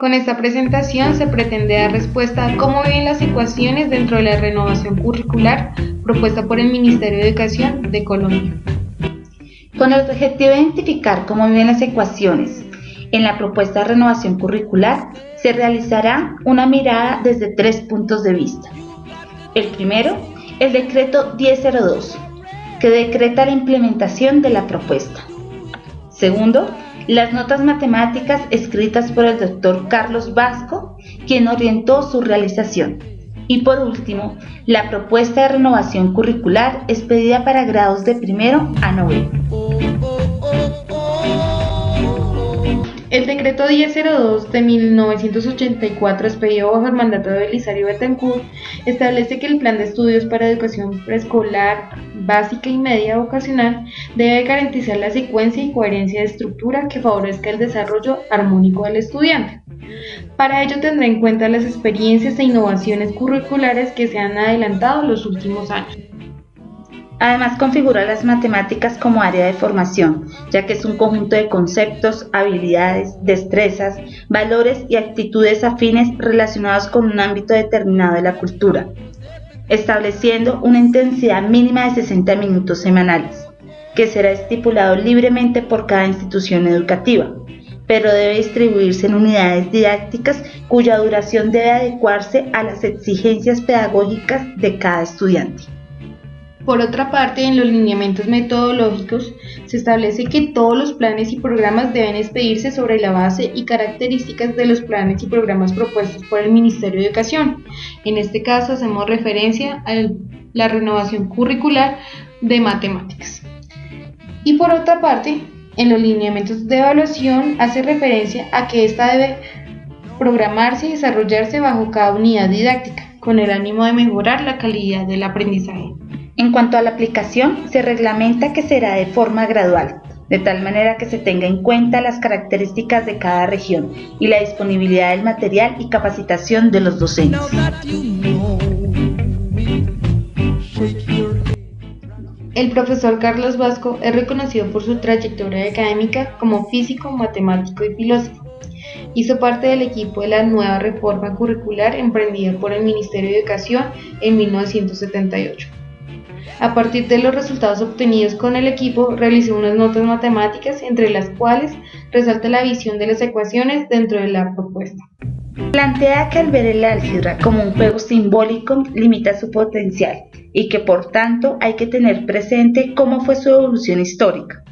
Con esta presentación se pretende dar respuesta a cómo viven las ecuaciones dentro de la renovación curricular propuesta por el Ministerio de Educación de Colombia. Con el objetivo de identificar cómo viven las ecuaciones en la propuesta de renovación curricular, se realizará una mirada desde 3 puntos de vista. El primero, el decreto 1002, que decreta la implementación de la propuesta. Segundo, las notas matemáticas escritas por el doctor Carlos Vasco, quien orientó su realización. Y por último, la propuesta de renovación curricular expedida para grados de primero a noveno. El decreto 1002 de 1984, expedido bajo el mandato de Belisario Betancourt, establece que el plan de estudios para educación preescolar, básica y media vocacional debe garantizar la secuencia y coherencia de estructura que favorezca el desarrollo armónico del estudiante. Para ello tendrá en cuenta las experiencias e innovaciones curriculares que se han adelantado en los últimos años. Además, configura las matemáticas como área de formación, ya que es un conjunto de conceptos, habilidades, destrezas, valores y actitudes afines relacionados con un ámbito determinado de la cultura, estableciendo una intensidad mínima de 60 minutos semanales, que será estipulado libremente por cada institución educativa, pero debe distribuirse en unidades didácticas cuya duración debe adecuarse a las exigencias pedagógicas de cada estudiante. Por otra parte, en los lineamientos metodológicos se establece que todos los planes y programas deben expedirse sobre la base y características de los planes y programas propuestos por el Ministerio de Educación. En este caso hacemos referencia a la renovación curricular de matemáticas. Y por otra parte, en los lineamientos de evaluación hace referencia a que ésta debe programarse y desarrollarse bajo cada unidad didáctica, con el ánimo de mejorar la calidad del aprendizaje. En cuanto a la aplicación, se reglamenta que será de forma gradual, de tal manera que se tenga en cuenta las características de cada región y la disponibilidad del material y capacitación de los docentes. El profesor Carlos Vasco es reconocido por su trayectoria académica como físico, matemático y filósofo. Hizo parte del equipo de la nueva reforma curricular emprendida por el Ministerio de Educación en 1978. A partir de los resultados obtenidos con el equipo, realizó unas notas matemáticas, entre las cuales resalta la visión de las ecuaciones dentro de la propuesta. Plantea que al ver el álgebra como un juego simbólico limita su potencial y que por tanto hay que tener presente cómo fue su evolución histórica.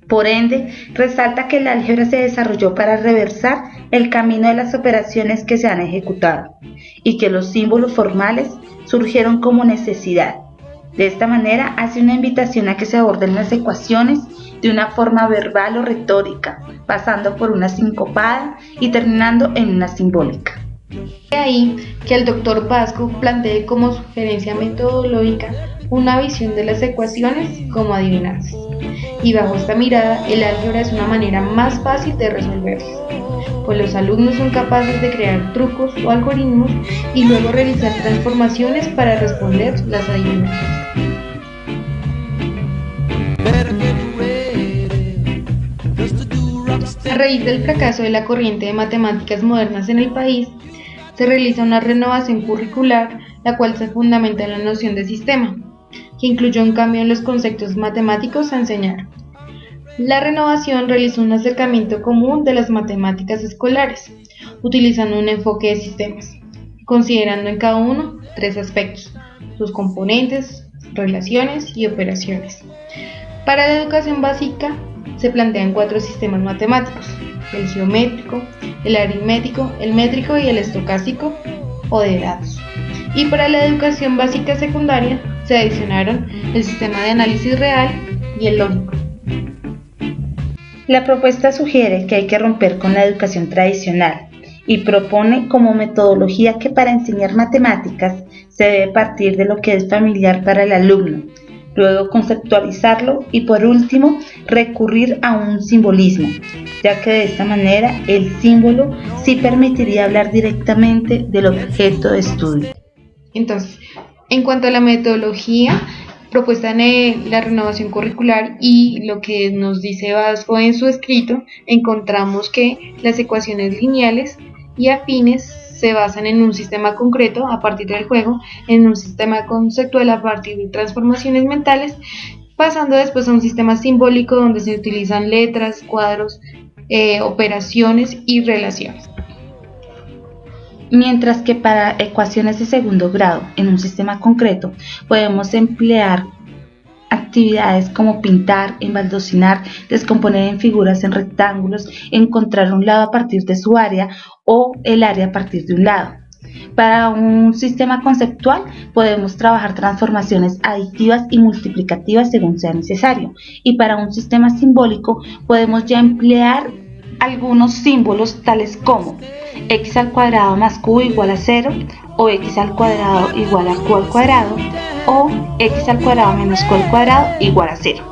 Por ende, resalta que el álgebra se desarrolló para reversar el camino de las operaciones que se han ejecutado y que los símbolos formales surgieron como necesidad. De esta manera hace una invitación a que se aborden las ecuaciones de una forma verbal o retórica, pasando por una sincopada y terminando en una simbólica. De ahí que el doctor Vasco plantee como sugerencia metodológica una visión de las ecuaciones como adivinanzas. Y bajo esta mirada, el álgebra es una manera más fácil de resolverlas, pues los alumnos son capaces de crear trucos o algoritmos y luego realizar transformaciones para responder las adivinanzas. A raíz del fracaso de la corriente de matemáticas modernas en el país, se realiza una renovación curricular, la cual se fundamenta en la noción de sistema, que incluyó un cambio en los conceptos matemáticos a enseñar. La renovación realizó un acercamiento común de las matemáticas escolares, utilizando un enfoque de sistemas, considerando en cada uno 3 aspectos: sus componentes, relaciones y operaciones. Para la educación básica se plantean 4 sistemas matemáticos: el geométrico, el aritmético, el métrico y el estocástico o de datos. Y para la educación básica secundaria se adicionaron el sistema de análisis real y el lógico. La propuesta sugiere que hay que romper con la educación tradicional y propone como metodología que para enseñar matemáticas se debe partir de lo que es familiar para el alumno, luego conceptualizarlo y por último recurrir a un simbolismo, ya que de esta manera el símbolo sí permitiría hablar directamente del objeto de estudio. Entonces, en cuanto a la metodología, propuesta en la renovación curricular y lo que nos dice Vasco en su escrito, encontramos que las ecuaciones lineales y afines se basan en un sistema concreto a partir del juego, en un sistema conceptual a partir de transformaciones mentales, pasando después a un sistema simbólico donde se utilizan letras, cuadros, operaciones y relaciones. Mientras que para ecuaciones de segundo grado en un sistema concreto podemos emplear actividades como pintar, embaldocinar, descomponer en figuras en rectángulos, encontrar un lado a partir de su área o el área a partir de un lado. Para un sistema conceptual podemos trabajar transformaciones aditivas y multiplicativas según sea necesario, y para un sistema simbólico podemos ya emplear algunos símbolos tales como x al cuadrado más q igual a 0, o x al cuadrado igual a q al cuadrado, o x al cuadrado menos q al cuadrado igual a 0.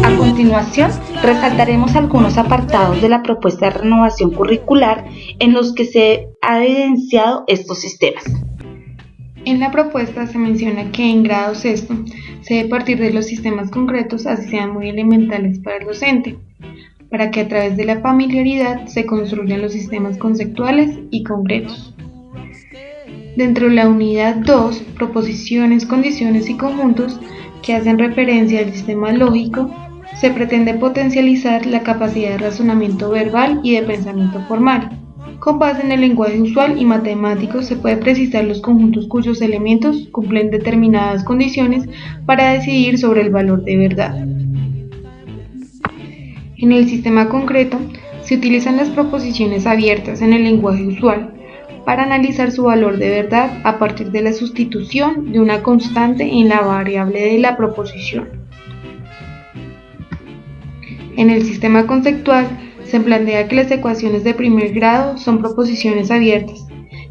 A continuación, resaltaremos algunos apartados de la propuesta de renovación curricular en los que se ha evidenciado estos sistemas. En la propuesta se menciona que en grado sexto se debe partir de los sistemas concretos, así sean muy elementales para el docente, para que a través de la familiaridad se construyan los sistemas conceptuales y concretos. Dentro de la unidad 2, proposiciones, condiciones y conjuntos que hacen referencia al sistema lógico, se pretende potencializar la capacidad de razonamiento verbal y de pensamiento formal. Con base en el lenguaje usual y matemático se puede precisar los conjuntos cuyos elementos cumplen determinadas condiciones para decidir sobre el valor de verdad. En el sistema concreto se utilizan las proposiciones abiertas en el lenguaje usual para analizar su valor de verdad a partir de la sustitución de una constante en la variable de la proposición. En el sistema conceptual se plantea que las ecuaciones de primer grado son proposiciones abiertas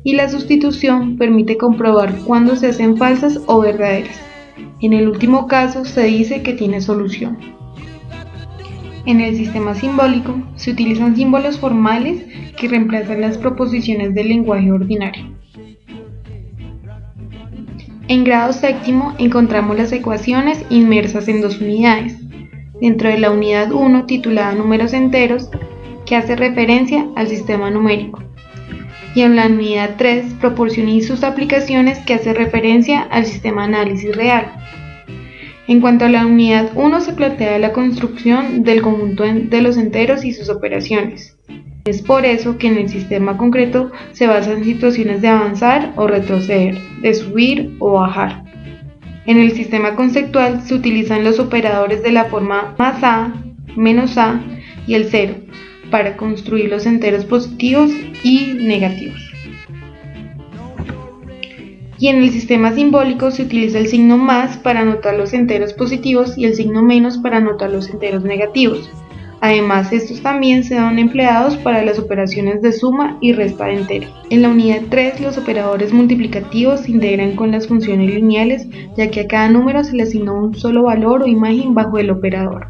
y la sustitución permite comprobar cuándo se hacen falsas o verdaderas. En el último caso se dice que tiene solución. En el sistema simbólico se utilizan símbolos formales que reemplazan las proposiciones del lenguaje ordinario. En grado séptimo encontramos las ecuaciones inmersas en dos unidades. Dentro de la unidad 1 titulada Números enteros, que hace referencia al sistema numérico. Y en la unidad 3, Proporción y sus aplicaciones, que hace referencia al sistema análisis real. En cuanto a la unidad 1 se plantea la construcción del conjunto de los enteros y sus operaciones. Es por eso que en el sistema concreto se basa en situaciones de avanzar o retroceder, de subir o bajar. En el sistema conceptual se utilizan los operadores de la forma más a, menos a y el cero para construir los enteros positivos y negativos. Y en el sistema simbólico se utiliza el signo más para anotar los enteros positivos y el signo menos para anotar los enteros negativos. Además, estos también se dan empleados para las operaciones de suma y resta de enteros. En la unidad 3, los operadores multiplicativos se integran con las funciones lineales, ya que a cada número se le asigna un solo valor o imagen bajo el operador.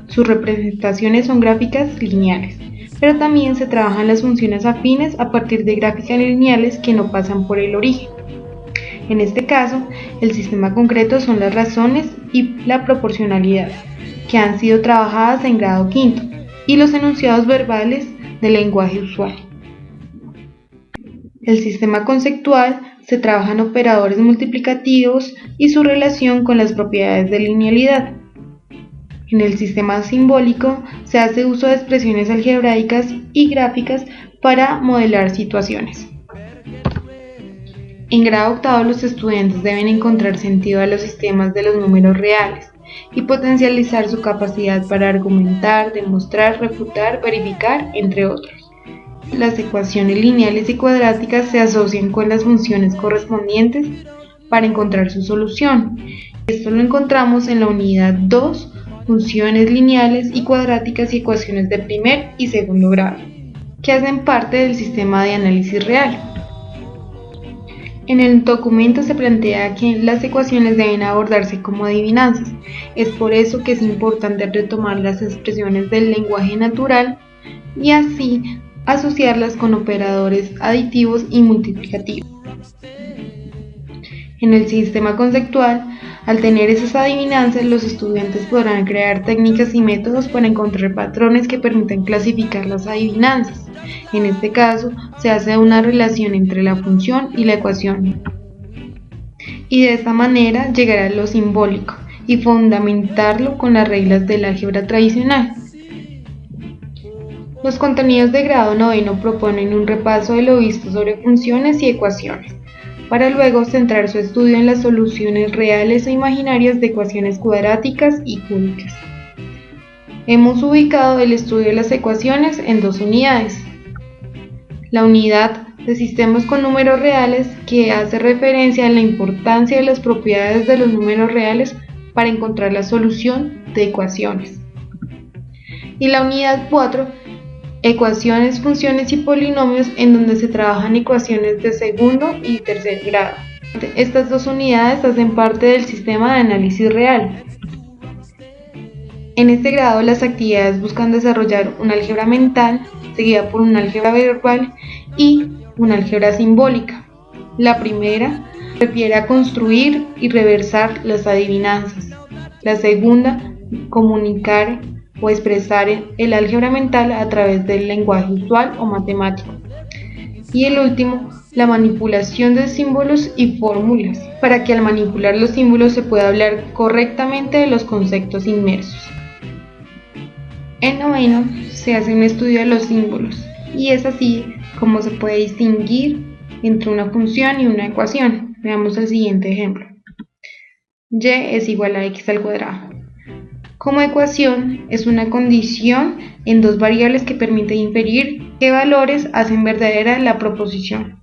Sus representaciones son gráficas lineales, pero también se trabajan las funciones afines a partir de gráficas lineales que no pasan por el origen. En este caso, el sistema concreto son las razones y la proporcionalidad, que han sido trabajadas en grado quinto, y los enunciados verbales del lenguaje usual. El sistema conceptual se trabajan operadores multiplicativos y su relación con las propiedades de linealidad. En el sistema simbólico se hace uso de expresiones algebraicas y gráficas para modelar situaciones. En grado octavo los estudiantes deben encontrar sentido a los sistemas de los números reales y potencializar su capacidad para argumentar, demostrar, refutar, verificar, entre otros. Las ecuaciones lineales y cuadráticas se asocian con las funciones correspondientes para encontrar su solución. Esto lo encontramos en la unidad 2, funciones lineales y cuadráticas y ecuaciones de primer y segundo grado, que hacen parte del sistema de análisis real. En el documento se plantea que las ecuaciones deben abordarse como adivinanzas. Es por eso que es importante retomar las expresiones del lenguaje natural y así asociarlas con operadores aditivos y multiplicativos. En el sistema conceptual Al tener esas adivinanzas, los estudiantes podrán crear técnicas y métodos para encontrar patrones que permitan clasificar las adivinanzas. En este caso, se hace una relación entre la función y la ecuación. Y de esta manera llegar a lo simbólico y fundamentarlo con las reglas del álgebra tradicional. Los contenidos de grado noveno proponen un repaso de lo visto sobre funciones y ecuaciones, para luego centrar su estudio en las soluciones reales o imaginarias de ecuaciones cuadráticas y cúbicas. Hemos ubicado el estudio de las ecuaciones en dos unidades. La unidad de sistemas con números reales, que hace referencia a la importancia de las propiedades de los números reales para encontrar la solución de ecuaciones. Y la unidad 4, ecuaciones, funciones y polinomios, en donde se trabajan ecuaciones de segundo y tercer grado. Estas dos unidades hacen parte del sistema de análisis real. En este grado, las actividades buscan desarrollar un álgebra mental, seguida por un álgebra verbal y una álgebra simbólica. La primera refiere a construir y reversar las adivinanzas. La segunda, comunicar o expresar el álgebra mental a través del lenguaje usual o matemático. Y el último, la manipulación de símbolos y fórmulas, para que al manipular los símbolos se pueda hablar correctamente de los conceptos inmersos. En noveno se hace un estudio de los símbolos, y es así como se puede distinguir entre una función y una ecuación. Veamos el siguiente ejemplo. Y es igual a x al cuadrado. Como ecuación, es una condición en dos variables que permite inferir qué valores hacen verdadera la proposición.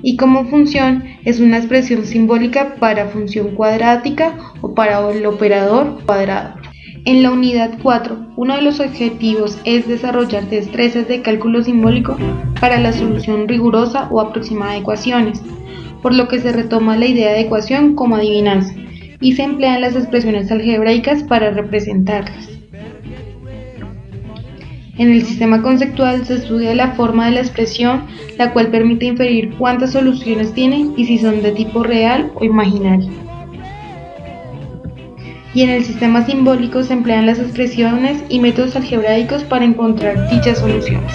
Y como función, es una expresión simbólica para función cuadrática o para el operador cuadrado. En la unidad 4, uno de los objetivos es desarrollar destrezas de cálculo simbólico para la solución rigurosa o aproximada de ecuaciones, por lo que se retoma la idea de ecuación como adivinanza y se emplean las expresiones algebraicas para representarlas. En el sistema conceptual se estudia la forma de la expresión, la cual permite inferir cuántas soluciones tiene y si son de tipo real o imaginario. Y en el sistema simbólico se emplean las expresiones y métodos algebraicos para encontrar dichas soluciones.